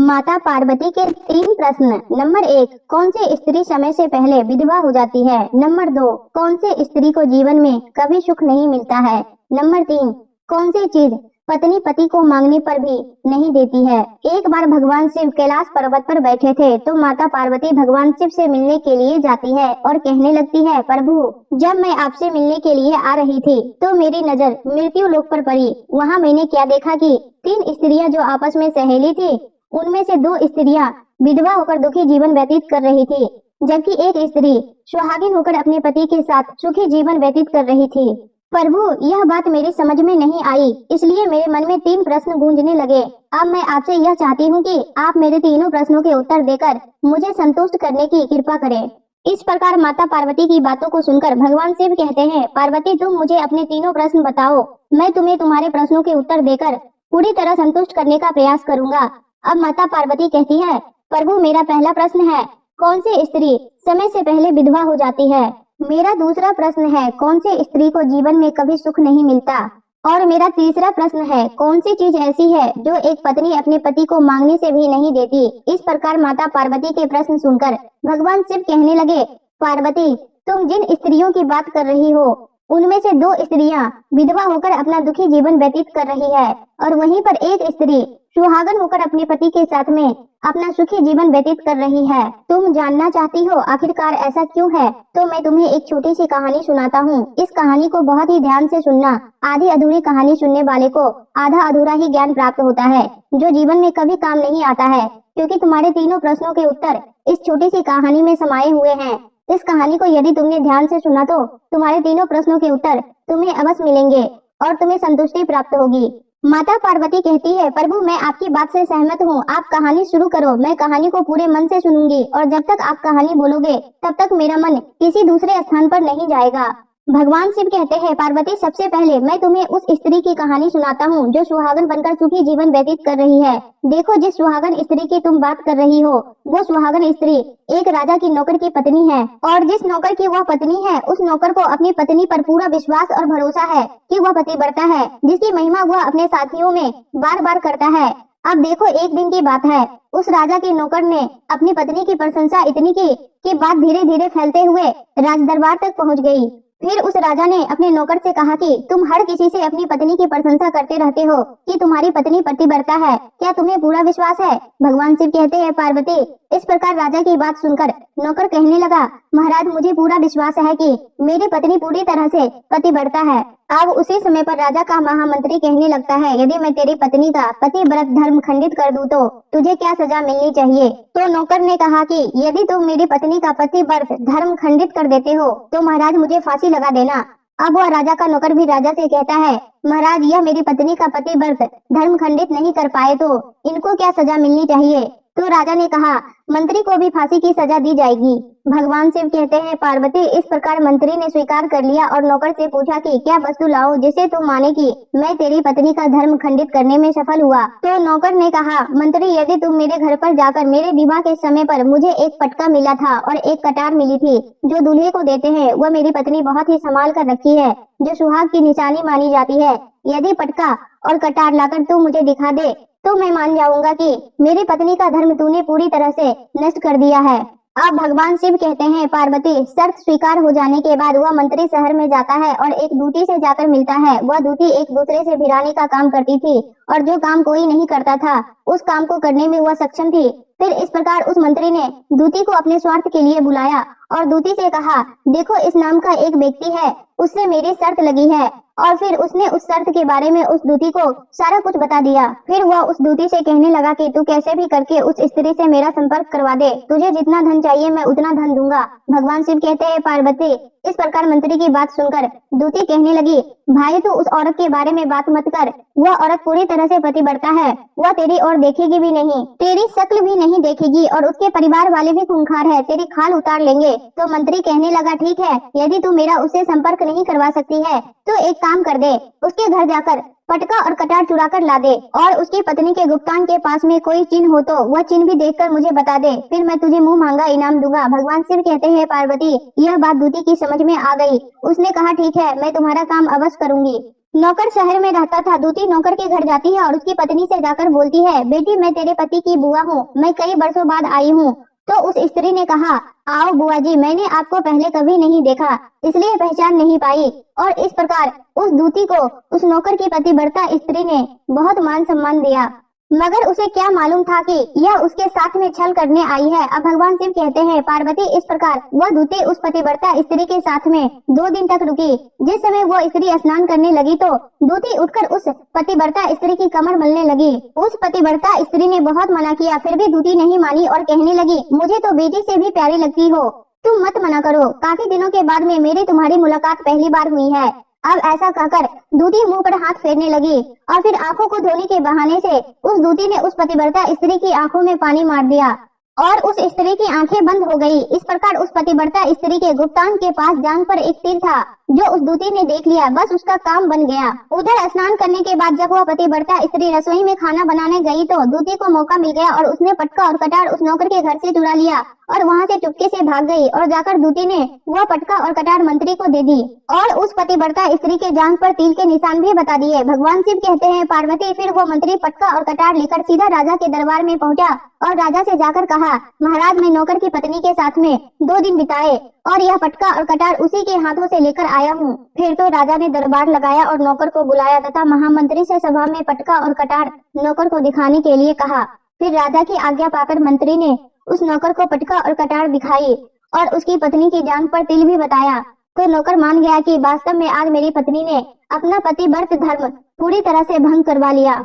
माता पार्वती के 3 प्रश्न। नंबर 1, कौन सी स्त्री समय से पहले विधवा हो जाती है? नंबर 2, कौन सी स्त्री को जीवन में कभी सुख नहीं मिलता है? नंबर 3, कौन सी चीज पत्नी पति को मांगने पर भी नहीं देती है? एक बार भगवान शिव कैलाश पर्वत पर बैठे थे तो माता पार्वती भगवान शिव से मिलने के लिए जाती है और कहने लगती है, प्रभु जब मैं आपसे मिलने के लिए आ रही थी तो मेरी नजर मृत्यु लोक पर पड़ी। वहाँ मैंने क्या देखा कि 3 स्त्रियां जो आपस में सहेली थी, उनमें से 2 स्त्रियां विधवा होकर दुखी जीवन व्यतीत कर रही थी, जबकि एक स्त्री सुहागिन होकर अपने पति के साथ सुखी जीवन व्यतीत कर रही थी। प्रभु यह बात मेरी समझ में नहीं आई, इसलिए मेरे मन में 3 प्रश्न गूंजने लगे। अब मैं आपसे यह चाहती हूँ कि आप मेरे तीनों प्रश्नों के उत्तर देकर मुझे संतुष्ट करने की कृपा करें। इस प्रकार माता पार्वती की बातों को सुनकर भगवान शिव कहते हैं, पार्वती तुम मुझे अपने तीनों प्रश्न बताओ, मैं तुम्हें तुम्हारे प्रश्नों के उत्तर देकर पूरी तरह संतुष्ट करने का प्रयास करूंगा। अब माता पार्वती कहती है, प्रभु मेरा पहला प्रश्न है, कौन सी स्त्री समय से पहले विधवा हो जाती है? मेरा दूसरा प्रश्न है, कौन सी स्त्री को जीवन में कभी सुख नहीं मिलता? और मेरा तीसरा प्रश्न है, कौन सी चीज ऐसी है जो एक पत्नी अपने पति को मांगने से भी नहीं देती? इस प्रकार माता पार्वती के प्रश्न सुनकर भगवान शिव कहने लगे, पार्वती तुम जिन स्त्रियों की बात कर रही हो उनमें से 2 स्त्रियां विधवा होकर अपना दुखी जीवन व्यतीत कर रही है और वहीं पर एक स्त्री सुहागन होकर अपने पति के साथ में अपना सुखी जीवन व्यतीत कर रही है। तुम जानना चाहती हो आखिरकार ऐसा क्यों है? तो मैं तुम्हें एक छोटी सी कहानी सुनाता हूँ। इस कहानी को बहुत ही ध्यान से सुनना। आधी अधूरी कहानी सुनने वाले को आधा अधूरा ही ज्ञान प्राप्त होता है, जो जीवन में कभी काम नहीं आता है, क्योंकि तुम्हारे तीनों प्रश्नों के उत्तर इस छोटी सी कहानी में समाये हुए हैं। इस कहानी को यदि तुमने ध्यान से सुना तो तुम्हारे तीनों प्रश्नों के उत्तर तुम्हें अवश्य मिलेंगे और तुम्हें संतुष्टि प्राप्त होगी। माता पार्वती कहती है, प्रभु मैं आपकी बात से सहमत हूँ, आप कहानी शुरू करो, मैं कहानी को पूरे मन से सुनूंगी और जब तक आप कहानी बोलोगे तब तक मेरा मन किसी दूसरे स्थान पर नहीं जाएगा। भगवान शिव कहते हैं, पार्वती सबसे पहले मैं तुम्हें उस स्त्री की कहानी सुनाता हूँ जो सुहागन बनकर सुखी जीवन व्यतीत कर रही है। देखो जिस सुहागन स्त्री की तुम बात कर रही हो वो सुहागन स्त्री एक राजा की नौकर की पत्नी है और जिस नौकर की वह पत्नी है उस नौकर को अपनी पत्नी पर पूरा विश्वास और भरोसा है कि वह पतिव्रता है, जिसकी महिमा वह अपने साथियों में बार बार करता है। अब देखो एक दिन की बात है, उस राजा के नौकर ने अपनी पत्नी की प्रशंसा इतनी की कि बात धीरे धीरे फैलते हुए राज दरबार तक पहुंच गई। फिर उस राजा ने अपने नौकर से कहा कि तुम हर किसी से अपनी पत्नी की प्रशंसा करते रहते हो कि तुम्हारी पत्नी पतिव्रता है, क्या तुम्हें पूरा विश्वास है? भगवान शिव कहते हैं, पार्वती इस प्रकार राजा की बात सुनकर नौकर कहने लगा, महाराज मुझे पूरा विश्वास है कि मेरी पत्नी पूरी तरह से पतिव्रता है। अब उसी समय पर राजा का महामंत्री कहने लगता है, यदि मैं तेरी पत्नी का पतिव्रत धर्म खंडित कर दूं तो तुझे क्या सजा मिलनी चाहिए? तो नौकर ने कहा कि यदि तुम मेरी पत्नी का पतिव्रत धर्म खंडित कर देते हो तो महाराज मुझे फांसी लगा देना। अब वह राजा का नौकर भी राजा से कहता है, महाराज यह मेरी पत्नी का पतिव्रत धर्म खंडित नहीं कर पाए तो इनको क्या सजा मिलनी चाहिए? तो राजा ने कहा, मंत्री को भी फांसी की सजा दी जाएगी। भगवान शिव कहते हैं, पार्वती इस प्रकार मंत्री ने स्वीकार कर लिया और नौकर से पूछा कि क्या वस्तु लाओ जिसे तुम माने कि मैं तेरी पत्नी का धर्म खंडित करने में सफल हुआ। तो नौकर ने कहा, मंत्री यदि तुम मेरे घर पर जाकर मेरे विवाह के समय पर मुझे एक पटका मिला था और एक कटार मिली थी जो दूल्हे को देते हैं, वह मेरी पत्नी बहुत ही संभाल कर रखी है, जो सुहाग की निशानी मानी जाती है। यदि पटका और कटार लाकर तू मुझे दिखा दे तो मैं मान जाऊंगा कि मेरी पत्नी का धर्म तूने पूरी तरह से नष्ट कर दिया है। अब भगवान शिव कहते हैं, पार्वती शर्त स्वीकार हो जाने के बाद वह मंत्री शहर में जाता है और एक दूती से जाकर मिलता है। वह दूती एक दूसरे से भिड़ाने का काम करती थी और जो काम कोई नहीं करता था उस काम को करने में वह सक्षम थी। फिर इस प्रकार उस मंत्री ने दूती को अपने स्वार्थ के लिए बुलाया और दूती से कहा, देखो इस नाम का एक व्यक्ति है, उससे मेरी शर्त लगी है। और फिर उसने उस शर्त के बारे में उस दूती को सारा कुछ बता दिया। फिर वह उस दूती से कहने लगा कि तू कैसे भी करके उस स्त्री से मेरा संपर्क करवा दे, तुझे जितना धन चाहिए मैं उतना धन दूंगा। भगवान शिव कहते हैं, पार्वती इस प्रकार मंत्री की बात सुनकर दूती कहने लगी, भाई तू उस औरत के बारे में बात मत कर, वह औरत पूरी तरह से पतिव्रता है, वह तेरी ओर देखेगी भी नहीं, तेरी शक्ल भी नहीं देखेगी और उसके परिवार वाले भी खूंखार है, तेरी खाल उतार लेंगे। तो मंत्री कहने लगा, ठीक है, यदि तू मेरा उससे संपर्क नहीं करवा सकती है तो एक काम कर दे, उसके घर जाकर पटका और कटार चुरा कर ला दे और उसकी पत्नी के गुप्तांग के पास में कोई चिन्ह हो तो वह चिन्ह भी देखकर मुझे बता दे, फिर मैं तुझे मुंह मांगा इनाम दूंगा। भगवान शिव कहते हैं, पार्वती यह बात दूती की समझ में आ गई। उसने कहा, ठीक है, मैं तुम्हारा काम अवश्य करूंगी। नौकर शहर में रहता था। दूती नौकर के घर जाती है और उसकी पत्नी से जाकर बोलती है, बेटी मैं तेरे पति की बुआ हूँ, मैं कई वर्षों बाद आई हूँ। तो उस स्त्री ने कहा, आओ बुआ जी, मैंने आपको पहले कभी नहीं देखा, इसलिए पहचान नहीं पाई। और इस प्रकार उस दूती को उस नौकर की पतिव्रता स्त्री ने बहुत मान सम्मान दिया, मगर उसे क्या मालूम था कि यह उसके साथ में छल करने आई है। अब भगवान शिव कहते हैं, पार्वती इस प्रकार वह दूती उस पतिव्रता स्त्री के साथ में 2 दिन तक रुकी। जिस समय वो स्त्री स्नान करने लगी तो दूती उठकर उस पतिव्रता स्त्री की कमर मलने लगी। उस पतिव्रता स्त्री ने बहुत मना किया, फिर भी दूती नहीं मानी और कहने लगी, मुझे तो बेटी से भी प्यारी लगती हो, तुम मत मना करो, काफी दिनों के बाद में मेरी तुम्हारी मुलाकात पहली बार हुई है। अब ऐसा कहकर दूती मुंह पर हाथ फेरने लगी और फिर आंखों को धोने के बहाने से उस दूती ने उस पतिव्रता स्त्री की आंखों में पानी मार दिया और उस स्त्री की आंखें बंद हो गई। इस प्रकार उस पतिव्रता स्त्री के गुप्तांग के पास जांघ पर एक तीर था जो उस दूती ने देख लिया, बस उसका काम बन गया। उधर स्नान करने के बाद जब वह पतिव्रता स्त्री रसोई में खाना बनाने गई तो दूती को मौका मिल गया और उसने पटका और कटार उस नौकर के घर से चुरा लिया और वहां से चुपके से भाग गई और जाकर दूती ने वह पटका और कटार मंत्री को दे दी और उस पतिव्रता स्त्री के जांघ पर तीर के निशान भी बता दिए। भगवान शिव कहते हैं, पार्वती फिर वो मंत्री पटका और कटार लेकर सीधा राजा के दरबार में पहुंचा और राजा से जाकर कहा, महाराज मैं नौकर की पत्नी के साथ में 2 दिन बिताए और यह पटका और कटार उसी के हाथों से लेकर आया हूँ। फिर तो राजा ने दरबार लगाया और नौकर को बुलाया तथा महामंत्री से सभा में पटका और कटार नौकर को दिखाने के लिए कहा। फिर राजा की आज्ञा पाकर मंत्री ने उस नौकर को पटका और कटार दिखाई और उसकी पत्नी की जांघ पर तिल भी बताया। तो नौकर मान गया कि वास्तव में आज मेरी पत्नी ने अपना पतिव्रत धर्म पूरी तरह से भंग करवा लिया।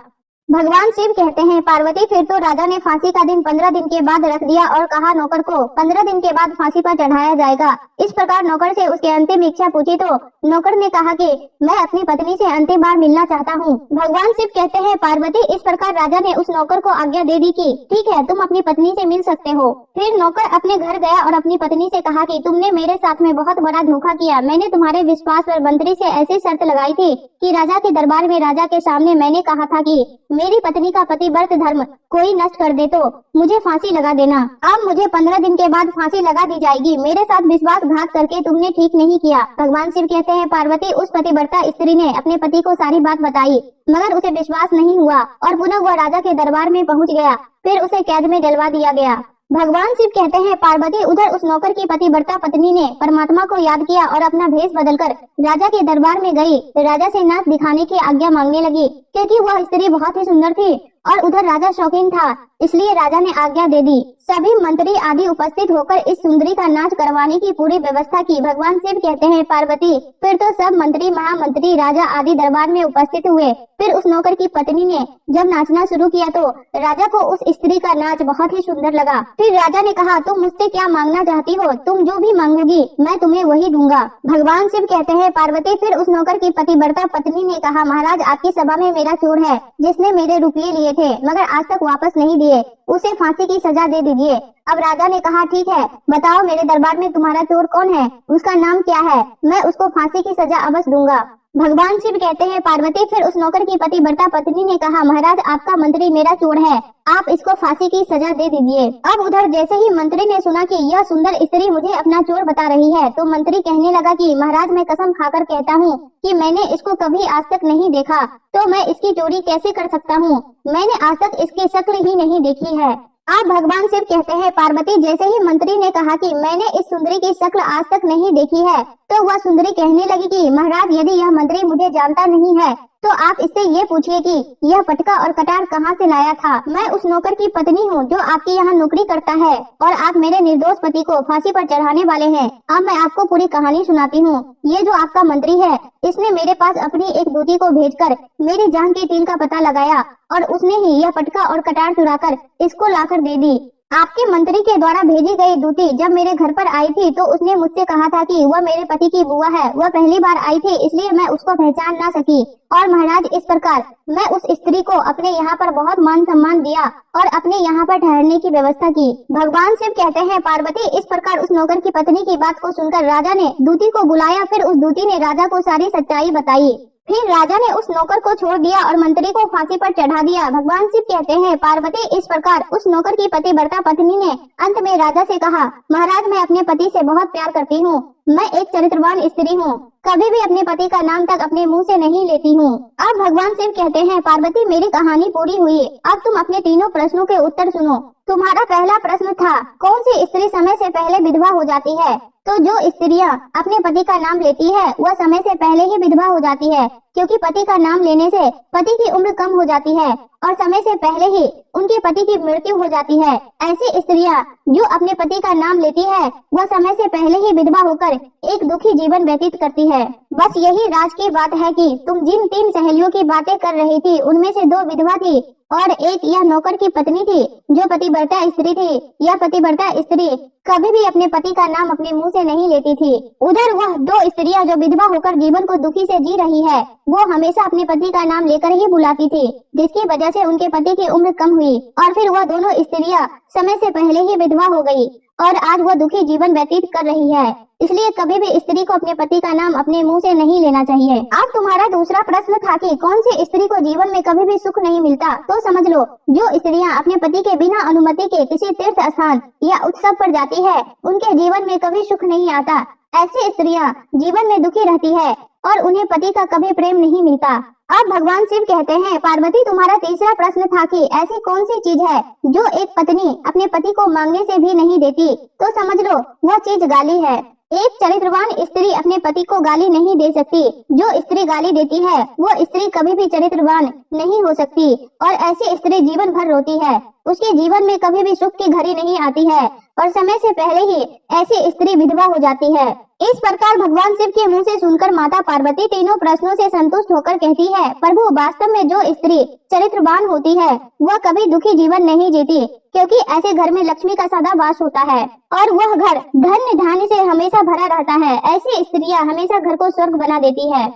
भगवान शिव कहते हैं, पार्वती फिर तो राजा ने फांसी का दिन 15 दिन के बाद रख दिया और कहा नौकर को 15 दिन के बाद फांसी पर चढ़ाया जाएगा। इस प्रकार नौकर से उसके अंतिम इच्छा पूछी तो नौकर ने कहा कि मैं अपनी पत्नी से अंतिम बार मिलना चाहता हूँ। भगवान शिव कहते हैं, पार्वती इस प्रकार राजा ने उस नौकर को आज्ञा दे दी कि ठीक है, तुम अपनी पत्नी से मिल सकते हो। फिर नौकर अपने घर गया और अपनी पत्नी से कहा कि तुमने मेरे साथ में बहुत बड़ा धोखा किया। मैंने तुम्हारे विश्वास पर मंत्री से ऐसी शर्त लगाई थी कि राजा के दरबार में राजा के सामने मैंने कहा था कि मेरी पत्नी का पतिव्रत धर्म कोई नष्ट कर दे तो मुझे फांसी लगा देना। अब मुझे 15 दिन के बाद फांसी लगा दी जाएगी। मेरे साथ विश्वासघात करके तुमने ठीक नहीं किया। भगवान शिव कहते हैं, पार्वती उस पतिव्रता स्त्री ने अपने पति को सारी बात बताई, मगर उसे विश्वास नहीं हुआ और पुनः वह राजा के दरबार में पहुंच गया। फिर उसे कैद में डलवा दिया गया। भगवान शिव कहते हैं, पार्वती उधर उस नौकर की पतिव्रता पत्नी ने परमात्मा को याद किया और अपना भेष बदलकर राजा के दरबार में गई। राजा से नाच दिखाने की आज्ञा मांगने लगी क्योंकि वह स्त्री बहुत ही सुंदर थी और उधर राजा शौकीन था, इसलिए राजा ने आज्ञा दे दी। सभी मंत्री आदि उपस्थित होकर इस सुंदरी का नाच करवाने की पूरी व्यवस्था की। भगवान शिव कहते हैं, पार्वती फिर तो सब मंत्री महामंत्री राजा आदि दरबार में उपस्थित हुए। फिर उस नौकर की पत्नी ने जब नाचना शुरू किया तो राजा को उस स्त्री का नाच बहुत ही सुंदर लगा। फिर राजा ने कहा, तुम मुझसे क्या मांगना चाहती हो? तुम जो भी मांगोगी मैं तुम्हें वही दूंगा। भगवान शिव कहते हैं, पार्वती फिर उस नौकर की पतिव्रता पत्नी ने कहा, महाराज आपकी सभा में मेरा चोर है जिसने मेरे रुपये लिए थे मगर आज तक वापस नहीं दिए, उसे फांसी की सजा दे दीजिए। अब राजा ने कहा, ठीक है, बताओ मेरे दरबार में तुम्हारा चोर कौन है, उसका नाम क्या है, मैं उसको फांसी की सजा अवश्य दूंगा। भगवान शिव कहते हैं, पार्वती फिर उस नौकर की पतिव्रता पत्नी ने कहा, महाराज आपका मंत्री मेरा चोर है, आप इसको फांसी की सजा दे दीजिए। अब उधर जैसे ही मंत्री ने सुना कि यह सुंदर स्त्री मुझे अपना चोर बता रही है तो मंत्री कहने लगा कि महाराज मैं कसम खाकर कहता हूँ कि मैंने इसको कभी आज तक नहीं देखा, तो मैं इसकी चोरी कैसे कर सकता हूँ? मैंने आज तक इसकी शक्ल ही नहीं देखी है। आप भगवान शिव कहते हैं, पार्वती जैसे ही मंत्री ने कहा कि मैंने इस सुंदरी की शक्ल आज तक नहीं देखी है तो वह सुंदरी कहने लगी कि महाराज यदि यह मंत्री मुझे जानता नहीं है तो आप इससे ये पूछिए कि यह पटका और कटार कहाँ से लाया था। मैं उस नौकर की पत्नी हूँ जो आपके यहाँ नौकरी करता है और आप मेरे निर्दोष पति को फांसी पर चढ़ाने वाले हैं। अब मैं आपको पूरी कहानी सुनाती हूँ। ये जो आपका मंत्री है इसने मेरे पास अपनी एक दूती को भेजकर मेरी जान के तिल का पता लगाया और उसने ही यह पटका और कटार चुराकर इसको लाकर दे दी। आपके मंत्री के द्वारा भेजी गई दूती जब मेरे घर पर आई थी तो उसने मुझसे कहा था कि वह मेरे पति की बुआ है। वह पहली बार आई थी इसलिए मैं उसको पहचान ना सकी और महाराज इस प्रकार मैं उस स्त्री को अपने यहाँ पर बहुत मान सम्मान दिया और अपने यहाँ पर ठहरने की व्यवस्था की। भगवान शिव कहते हैं, पार्वती इस प्रकार उस नौकर की पत्नी की बात को सुनकर राजा ने दूती को बुलाया। फिर उस दूती ने राजा को सारी सच्चाई बताई। फिर राजा ने उस नौकर को छोड़ दिया और मंत्री को फांसी पर चढ़ा दिया। भगवान शिव कहते हैं, पार्वती इस प्रकार उस नौकर की पतिव्रता पत्नी ने अंत में राजा से कहा, महाराज मैं अपने पति से बहुत प्यार करती हूँ, मैं एक चरित्रवान स्त्री हूँ, कभी भी अपने पति का नाम तक अपने मुंह से नहीं लेती हूँ। अब भगवान शिव कहते हैं, पार्वती मेरी कहानी पूरी हुई, अब तुम अपने तीनों प्रश्नों के उत्तर सुनो। तुम्हारा पहला प्रश्न था, कौन सी स्त्री समय से पहले विधवा हो जाती है? तो जो स्त्रियां अपने पति का नाम लेती है वह समय से पहले ही विधवा हो जाती है, क्योंकि पति का नाम लेने से पति की उम्र कम हो जाती है और समय से पहले ही उनके पति की मृत्यु हो जाती है। ऐसी स्त्रियां जो अपने पति का नाम लेती है वह समय से पहले ही विधवा होकर एक दुखी जीवन व्यतीत करती है। बस यही राज की बात है कि तुम जिन 3 सहेलियों की बातें कर रही थी उनमें से 2 विधवा थी और एक यह नौकर की पत्नी थी जो पतिव्रता स्त्री थी। यह पतिव्रता स्त्री कभी भी अपने पति का नाम अपने मुंह से नहीं लेती थी। उधर वह 2 स्त्रियां जो विधवा होकर जीवन को दुखी से जी रही है वो हमेशा अपने पति का नाम लेकर ही बुलाती थी, जिसकी वजह से उनके पति की उम्र कम हुई और फिर वह दोनों स्त्रियां समय से पहले ही विधवा हो गई और आज वह दुखी जीवन व्यतीत कर रही है। इसलिए कभी भी स्त्री को अपने पति का नाम अपने मुंह से नहीं लेना चाहिए। अब तुम्हारा दूसरा प्रश्न था कि कौन सी स्त्री को जीवन में कभी भी सुख नहीं मिलता? तो समझ लो, जो स्त्रियां अपने पति के बिना अनुमति के किसी तीर्थ स्थान या उत्सव पर जाती है उनके जीवन में कभी सुख नहीं आता। ऐसी स्त्रियां जीवन में दुखी रहती है और उन्हें पति का कभी प्रेम नहीं मिलता। अब भगवान शिव कहते हैं, पार्वती तुम्हारा तीसरा प्रश्न था कि ऐसी कौन सी चीज है जो एक पत्नी अपने पति को मांगने से भी नहीं देती? तो समझ लो, वह चीज गाली है। एक चरित्रवान स्त्री अपने पति को गाली नहीं दे सकती। जो स्त्री गाली देती है वो स्त्री कभी भी चरित्रवान नहीं हो सकती और ऐसी स्त्री जीवन भर रोती है। उसके जीवन में कभी भी सुख की घड़ी नहीं आती है और समय से पहले ही ऐसी स्त्री विधवा हो जाती है। इस प्रकार भगवान शिव के मुंह से सुनकर माता पार्वती तीनों प्रश्नों से संतुष्ट होकर कहती है, प्रभु वास्तव में जो स्त्री चरित्रवान होती है वह कभी दुखी जीवन नहीं जीती, क्योंकि ऐसे घर में लक्ष्मी का सदा वास होता है और वह घर धन्य धान्य से हमेशा भरा रहता है। ऐसी स्त्रियां हमेशा घर को स्वर्ग बना देती है।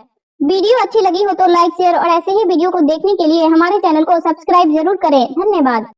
वीडियो अच्छी लगी हो तो लाइक, शेयर और ऐसे ही वीडियो को देखने के लिए हमारे चैनल को सब्सक्राइब जरूर करें। धन्यवाद।